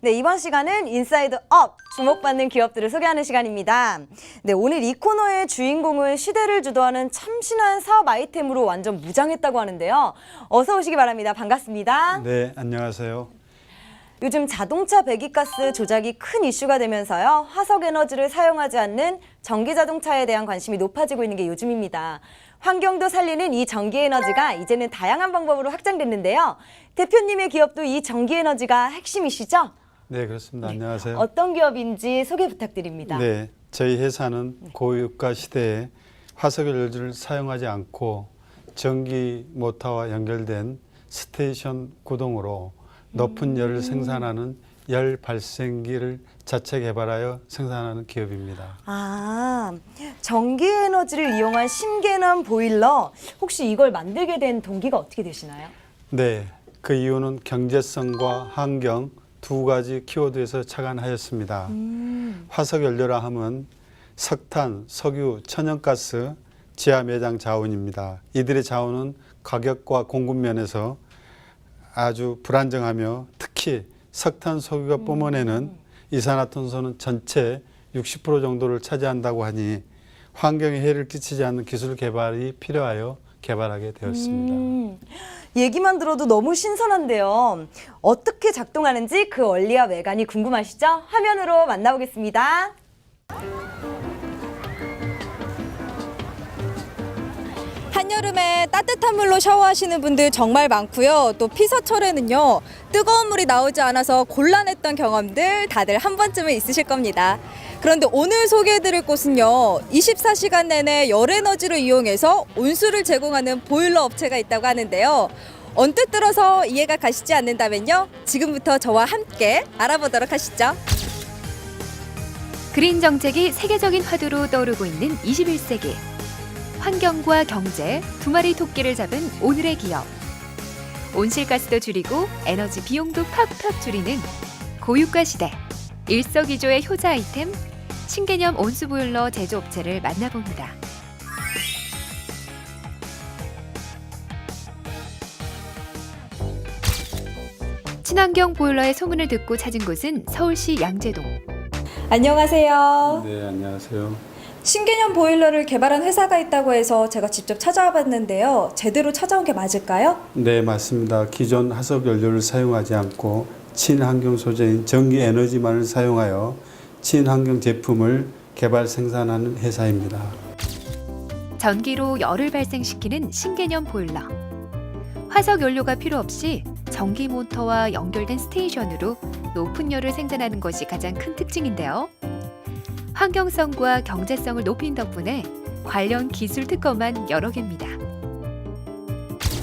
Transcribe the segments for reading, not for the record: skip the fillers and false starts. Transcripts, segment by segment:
네, 이번 시간은 인사이드 업! 주목받는 기업들을 소개하는 시간입니다. 네, 오늘 이 코너의 주인공은 시대를 주도하는 참신한 사업 아이템으로 완전 무장했다고 하는데요. 어서 오시기 바랍니다. 반갑습니다. 네, 안녕하세요. 요즘 자동차 배기가스 조작이 큰 이슈가 되면서요. 화석에너지를 사용하지 않는 전기자동차에 대한 관심이 높아지고 있는 게 요즘입니다. 환경도 살리는 이 전기에너지가 이제는 다양한 방법으로 확장됐는데요. 대표님의 기업도 이 전기에너지가 핵심이시죠? 네, 그렇습니다. 안녕하세요. 어떤 기업인지 소개 부탁드립니다. 네, 저희 회사는 고유가 시대에 화석연료를 사용하지 않고 전기 모터와 연결된 스테이션 구동으로 높은 열을 생산하는 열 발생기를 자체 개발하여 생산하는 기업입니다. 아, 전기에너지를 이용한 신개념 보일러. 혹시 이걸 만들게 된 동기가 어떻게 되시나요? 네, 그 이유는 경제성과 환경 두 가지 키워드에서 착안하였습니다. 화석연료라 하면 석탄, 석유, 천연가스, 지하 매장 자원입니다. 이들의 자원은 가격과 공급 면에서 아주 불안정하며 특히 석탄, 석유가 뿜어내는 이산화탄소는 전체 60% 정도를 차지한다고 하니 환경에 해를 끼치지 않는 기술 개발이 필요하여 개발하게 되었습니다. 얘기만 들어도 너무 신선한데요. 어떻게 작동하는지 그 원리와 외관이 궁금하시죠? 화면으로 만나보겠습니다. 한여름에 따뜻한 물로 샤워하시는 분들 정말 많고요. 또 피서철에는요, 뜨거운 물이 나오지 않아서 곤란했던 경험들 다들 한 번쯤은 있으실 겁니다. 그런데 오늘 소개해드릴 곳은요, 24시간 내내 열에너지를 이용해서 온수를 제공하는 보일러 업체가 있다고 하는데요. 언뜻 들어서 이해가 가시지 않는다면요, 지금부터 저와 함께 알아보도록 하시죠. 그린 정책이 세계적인 화두로 떠오르고 있는 21세기. 환경과 경제 두 마리 토끼를 잡은 오늘의 기업. 온실가스도 줄이고 에너지 비용도 팍팍 줄이는 고유가 시대. 일석이조의 효자 아이템 신개념 온수보일러 제조업체를 만나봅니다. 친환경 보일러의 소문을 듣고 찾은 곳은 서울시 양재동. 안녕하세요. 네, 안녕하세요. 신개념 보일러를 개발한 회사가 있다고 해서 제가 직접 찾아와 봤는데요. 제대로 찾아온 게 맞을까요? 네, 맞습니다. 기존 화석연료를 사용하지 않고 친환경 소재인 전기에너지만을 사용하여 친환경 제품을 개발 생산하는 회사입니다. 전기로 열을 발생시키는 신개념 보일러. 화석 연료가 필요 없이 전기 모터와 연결된 스테이션으로 높은 열을 생산하는 것이 가장 큰 특징인데요. 환경성과 경제성을 높인 덕분에 관련 기술 특허만 여러 개입니다.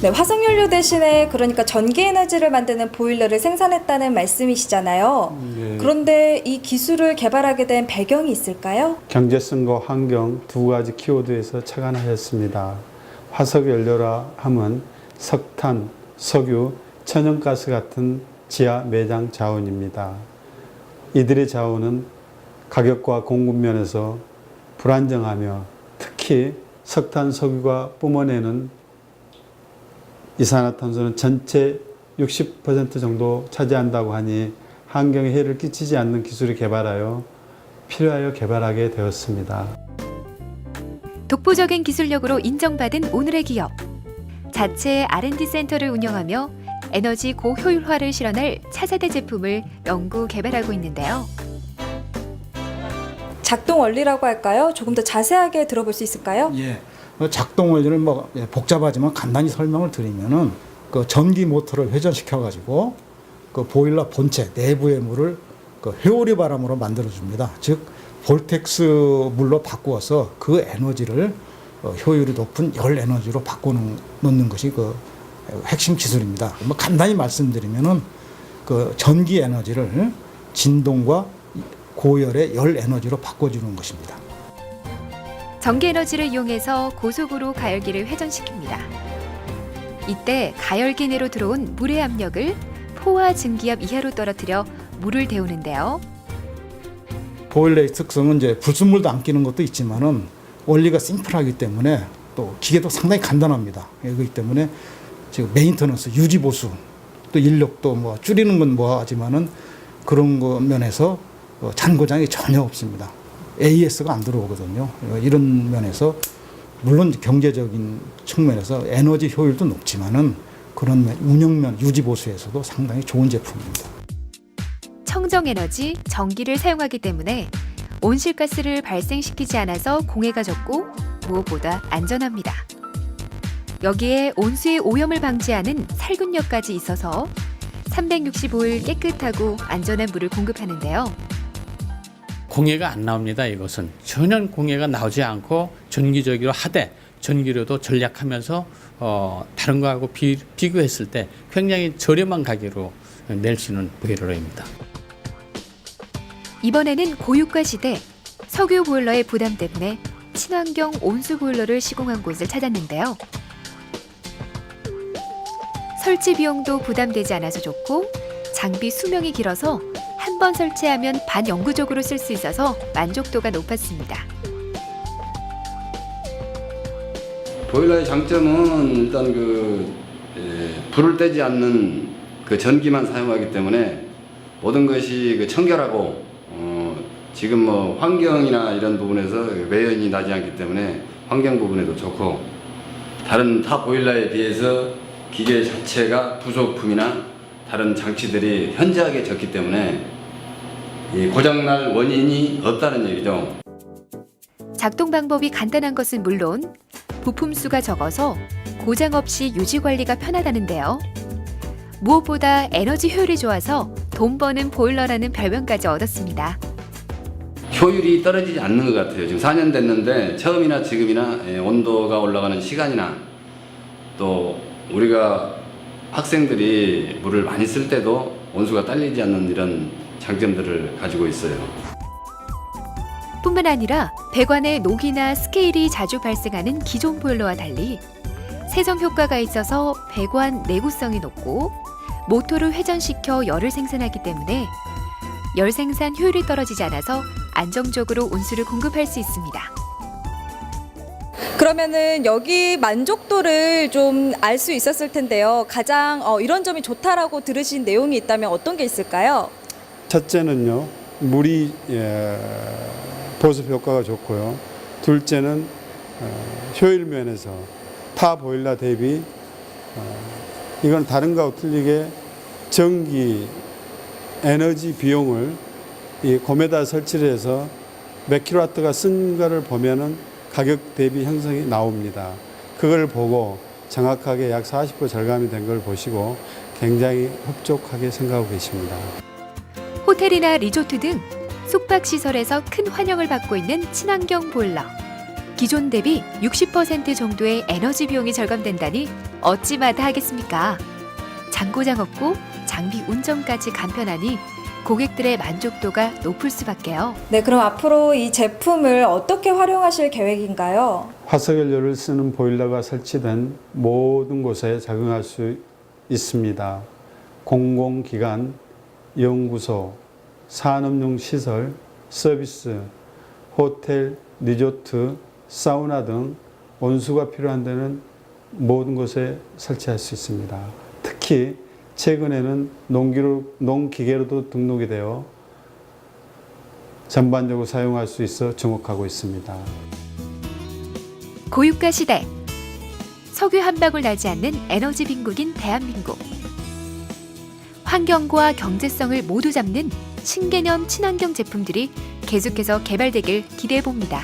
네, 화석연료 대신에 그러니까 전기에너지를 만드는 보일러를 생산했다는 말씀이시잖아요. 네. 그런데 이 기술을 개발하게 된 배경이 있을까요? 경제성과 환경 두 가지 키워드에서 착안하였습니다. 화석연료라 하면 석탄, 석유, 천연가스 같은 지하 매장 자원입니다. 이들의 자원은 가격과 공급 면에서 불안정하며 특히 석탄, 석유가 뿜어내는 이산화탄소는 전체 60% 정도 차지한다고 하니 환경에 해를 끼치지 않는 기술을 개발하여 필요하여 개발하게 되었습니다. 독보적인 기술력으로 인정받은 오늘의 기업. 자체 R&D 센터를 운영하며 에너지 고효율화를 실현할 차세대 제품을 연구 개발하고 있는데요. 작동 원리라고 할까요? 조금 더 자세하게 들어볼 수 있을까요? 예. 작동 원리를 복잡하지만 간단히 설명을 드리면은 그 전기 모터를 회전시켜 가지고 그 보일러 본체 내부의 물을 그 회오리 바람으로 만들어 줍니다. 즉 볼텍스 물로 바꾸어서 그 에너지를 효율이 높은 열 에너지로 바꿔놓는 것이 그 핵심 기술입니다. 간단히 말씀드리면은 그 전기 에너지를 진동과 고열의 열 에너지로 바꿔주는 것입니다. 전기 에너지를 이용해서 고속으로 가열기를 회전시킵니다. 이때 가열기 내로 들어온 물의 압력을 포화 증기압 이하로 떨어뜨려 물을 데우는데요. 보일러의 특성은 이제 불순물도 안 끼는 것도 있지만은 원리가 심플하기 때문에 또 기계도 상당히 간단합니다. 그렇기 때문에 지금 메인터넌스 유지 보수 또 인력도 뭐 줄이는 건 뭐하지만은 그런 거 면에서 잔고장이 전혀 없습니다. AS가 안 들어오거든요. 이런 면에서 물론 경제적인 측면에서 에너지 효율도 높지만은 그런 운영면 유지 보수에서도 상당히 좋은 제품입니다. 청정에너지, 전기를 사용하기 때문에 온실가스를 발생시키지 않아서 공해가 적고 무엇보다 안전합니다. 여기에 온수의 오염을 방지하는 살균력까지 있어서 365일 깨끗하고 안전한 물을 공급하는데요. 공해가 안 나옵니다. 이것은 전혀 공해가 나오지 않고 전기적으로 하되 전기료도 절약하면서 다른 거하고 비교했을 때 굉장히 저렴한 가격으로 낼 수 있는 보일러입니다. 이번에는 고유가 시대 석유 보일러의 부담 때문에 친환경 온수 보일러를 시공한 곳을 찾았는데요. 설치 비용도 부담되지 않아서 좋고 장비 수명이 길어서 한 번 설치하면 반영구적으로 쓸 수 있어서 만족도가 높았습니다. 보일러의 장점은 일단 불을 떼지 않는 그 전기만 사용하기 때문에 모든 것이 청결하고 지금 뭐 환경이나 이런 부분에서 외연이 나지 않기 때문에 환경 부분에도 좋고 다른 타 보일러에 비해서 기계 자체가 부속품이나 다른 장치들이 현저하게 적기 때문에 이 고장날 원인이 없다는 얘기죠. 작동 방법이 간단한 것은 물론 부품 수가 적어서 고장 없이 유지 관리가 편하다는데요. 무엇보다 에너지 효율이 좋아서 돈 버는 보일러라는 별명까지 얻었습니다. 효율이 떨어지지 않는 것 같아요. 지금 4년 됐는데 처음이나 지금이나 온도가 올라가는 시간이나 또 우리가 학생들이 물을 많이 쓸 때도 온수가 딸리지 않는 이런 장점들을 가지고 있어요. 뿐만 아니라 배관에 녹이나 스케일이 자주 발생하는 기존 보일러와 달리 세정 효과가 있어서 배관 내구성이 높고 모터를 회전시켜 열을 생산하기 때문에 열 생산 효율이 떨어지지 않아서 안정적으로 온수를 공급할 수 있습니다. 그러면은 여기 만족도를 좀 알 수 있었을 텐데요. 가장 이런 점이 좋다라고 들으신 내용이 있다면 어떤 게 있을까요? 첫째는요, 물이 보습 효과가 좋고요. 둘째는 효율 면에서 타 보일러 대비 이건 다른 거하고 틀리게 전기 에너지 비용을 이 곰에다 설치를 해서 몇 킬로와트가 쓴 거를 보면은 가격 대비 형성이 나옵니다. 그걸 보고 정확하게 약 40% 절감이 된 걸 보시고 굉장히 흡족하게 생각하고 계십니다. 호텔이나 리조트 등 숙박시설에서 큰 환영을 받고 있는 친환경 보일러. 기존 대비 60% 정도의 에너지 비용이 절감된다니 어찌 마다하겠습니까? 잔고장 없고 장비 운전까지 간편하니 고객들의 만족도가 높을 수밖에요. 네, 그럼 앞으로 이 제품을 어떻게 활용하실 계획인가요? 화석연료를 쓰는 보일러가 설치된 모든 곳에 적용할 수 있습니다. 공공기관, 연구소, 산업용 시설, 서비스, 호텔, 리조트, 사우나 등 온수가 필요한 데는 모든 곳에 설치할 수 있습니다. 특히 최근에는 농기계로도 등록이 되어 전반적으로 사용할 수 있어 주목하고 있습니다. 고유가 시대. 석유 한 방울 나지 않는 에너지 빈국인 대한민국. 환경과 경제성을 모두 잡는 신개념 친환경 제품들이 계속해서 개발되길 기대해 봅니다.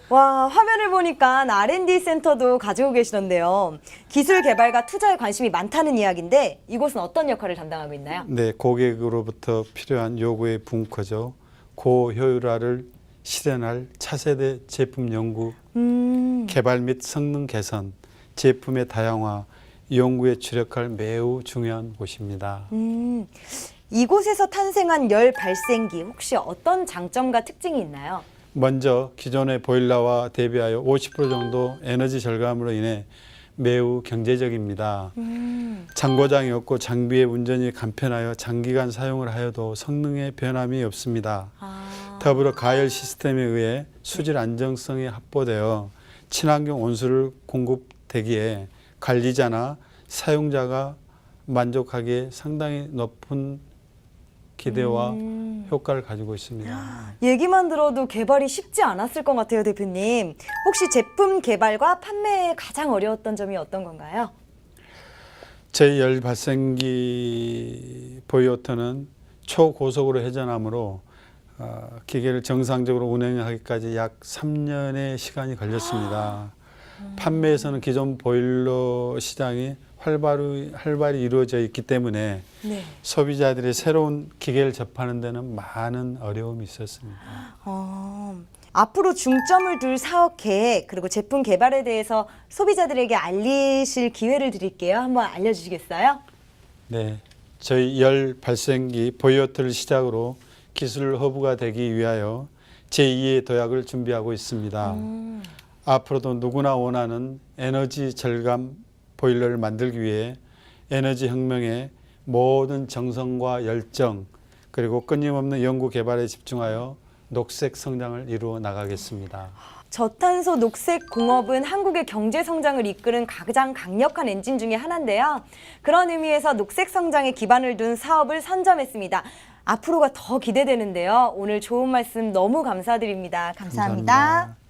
와, 화면을 보니까 R&D 센터도 가지고 계시던데요. 기술 개발과 투자에 관심이 많다는 이야기인데 이곳은 어떤 역할을 담당하고 있나요? 네, 고객으로부터 필요한 요구의 분과죠. 고효율화를 실현할 차세대 제품 연구, 개발 및 성능 개선, 제품의 다양화, 연구에 주력할 매우 중요한 곳입니다. 이곳에서 탄생한 열 발생기 혹시 어떤 장점과 특징이 있나요? 먼저 기존의 보일러와 대비하여 50% 정도 에너지 절감으로 인해 매우 경제적입니다. 잔고장이 없고 장비의 운전이 간편하여 장기간 사용을 하여도 성능에 변함이 없습니다. 더불어 가열 시스템에 의해 수질 안정성이 확보되어 친환경 온수를 공급되기에 관리자나 사용자가 만족하기에 상당히 높은 기대와 효과를 가지고 있습니다. 얘기만 들어도 개발이 쉽지 않았을 것 같아요, 대표님. 혹시 제품 개발과 판매에 가장 어려웠던 점이 어떤 건가요? 제2열 발생기 보이오터는 초고속으로 회전하므로 기계를 정상적으로 운행하기까지 약 3년의 시간이 걸렸습니다. 판매에서는 기존 보일러 시장이 활발히 이루어져 있기 때문에 네. 소비자들이 새로운 기계를 접하는 데는 많은 어려움이 있었습니다. 앞으로 중점을 둘 사업 계획 그리고 제품 개발에 대해서 소비자들에게 알리실 기회를 드릴게요. 한번 알려주시겠어요? 네, 저희 열 발생기 보이오터를 시작으로 기술 허브가 되기 위하여 제2의 도약을 준비하고 있습니다. 앞으로도 누구나 원하는 에너지 절감 보일러를 만들기 위해 에너지 혁명에 모든 정성과 열정 그리고 끊임없는 연구 개발에 집중하여 녹색 성장을 이루어 나가겠습니다. 저탄소 녹색 공업은 한국의 경제 성장을 이끄는 가장 강력한 엔진 중에 하나인데요. 그런 의미에서 녹색 성장에 기반을 둔 사업을 선점했습니다. 앞으로가 더 기대되는데요. 오늘 좋은 말씀 너무 감사드립니다. 감사합니다. 감사합니다.